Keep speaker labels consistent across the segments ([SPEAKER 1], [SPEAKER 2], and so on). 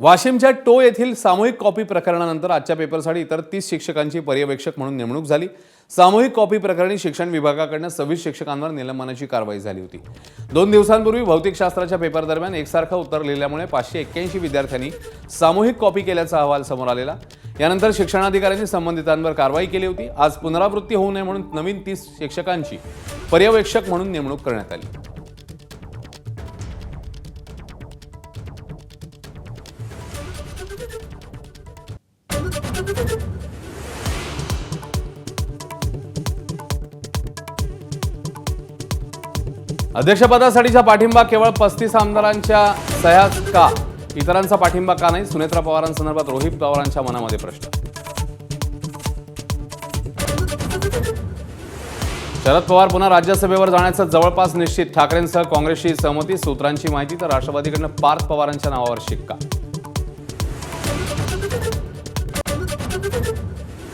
[SPEAKER 1] वाशिमच्या टो येथील सामूहिक कॉपी प्रकरणानंतर आजच्या पेपरसाठी इतर 30 शिक्षकांची पर्यवेक्षक म्हणून नेमणूक झाली। सामूहिक कॉपी प्रकरणी शिक्षण विभागाकडून 26 शिक्षकांवर निलंबनाची कारवाई झाली होती। 2 दिवसांपूर्वी भौतिकशास्त्राच्या पेपर दरम्यान एकसारखं उत्तर लिहिल्यामुळे 581 विद्यार्थ्यांनी सामूहिक कॉपी केल्याचा अहवाल समोर आलेला। यानंतर शिक्षणाधिकाऱ्यांनी संबंधितांवर कारवाई केली होती। आज पुनरावृत्ती होऊ नये म्हणून नवीन 30 शिक्षकांची पर्यवेक्षक म्हणून नेमणूक करण्यात आली। अध्यक्षपदासाठीचा पाठिंबा केवळ 35 आमदारांच्या सह्याच का? इतरांचा पाठिंबा का नाही? सुनेत्रा पवारांसंदर्भात रोहित पवारांच्या मनामध्ये प्रश्न। शरद पवार पुन्हा राज्यसभेवर जाण्याचं जवळपास निश्चित। ठाकरेंसह काँग्रेसची सहमती। सूत्रांची माहिती तर राष्ट्रवादीकडून पार्थ पवारांच्या नावावर शिक्का।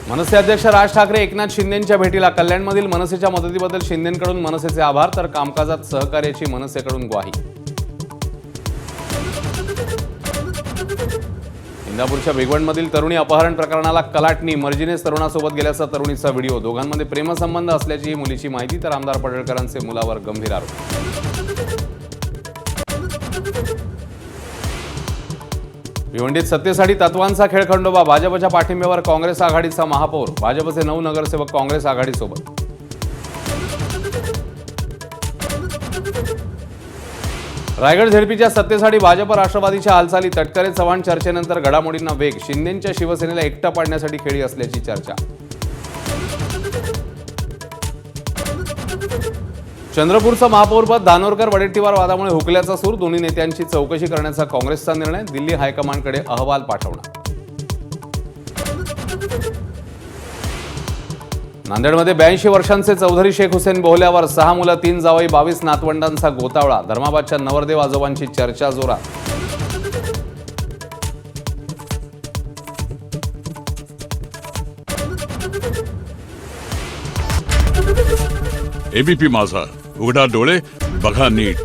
[SPEAKER 1] मनसे अध्यक्ष राज ठाकरे एकनाथ शिंदेंच्या भेटीला। कल्याणमधील मनसेच्या मदतीबद्दल शिंदेंकडून मनसेचे आभार तर कामकाजात सहकार्याची मनसेकडून ग्वाही। इंदापूरच्या भिगवणमधील तरुणी अपहरण प्रकरणाला कलाटणी। मर्जीनेच तरुणासोबत गेल्याचा तरुणीचा व्हिडिओ। दोघांमध्ये प्रेमसंबंध असल्याची मुलीची माहिती तर आमदार पडळकरांचे मुलावर गंभीर आरोप। भिवंडीत सत्तेसाठी तत्वांचा खेळ खंडोबा। भाजपच्या पाठिंब्यावर काँग्रेस आघाडीचा महापौर। भाजपचे 9 नगरसेवक काँग्रेस आघाडीसोबत। रायगड झेडपीच्या सत्तेसाठी भाजप राष्ट्रवादीच्या हालचाली। तटकरे चव्हाण चर्चेनंतर घडामोडींना वेग। शिंदेंच्या शिवसेनेला एकटं पाडण्यासाठी खेळी असल्याची चर्चा। चंद्रपूरचं महापौरपद धानोरकर वडेट्टीवार वादामुळे हुकल्याचा सूर। दोन्ही नेत्यांची चौकशी करण्याचा काँग्रेसचा निर्णय। दिल्ली हायकमांडकडे अहवाल पाठवणार। नांदेडमध्ये 82 वर्षांचे चौधरी शेख हुसेन बोहल्यावर 6 मुलं 3 जावई 22 नातवंडांचा गोतावळा। धर्माबादच्या नवरदेव आजोबांची चर्चा जोरात।
[SPEAKER 2] एबीपी माझा, उघडा डोळे बघा नीट।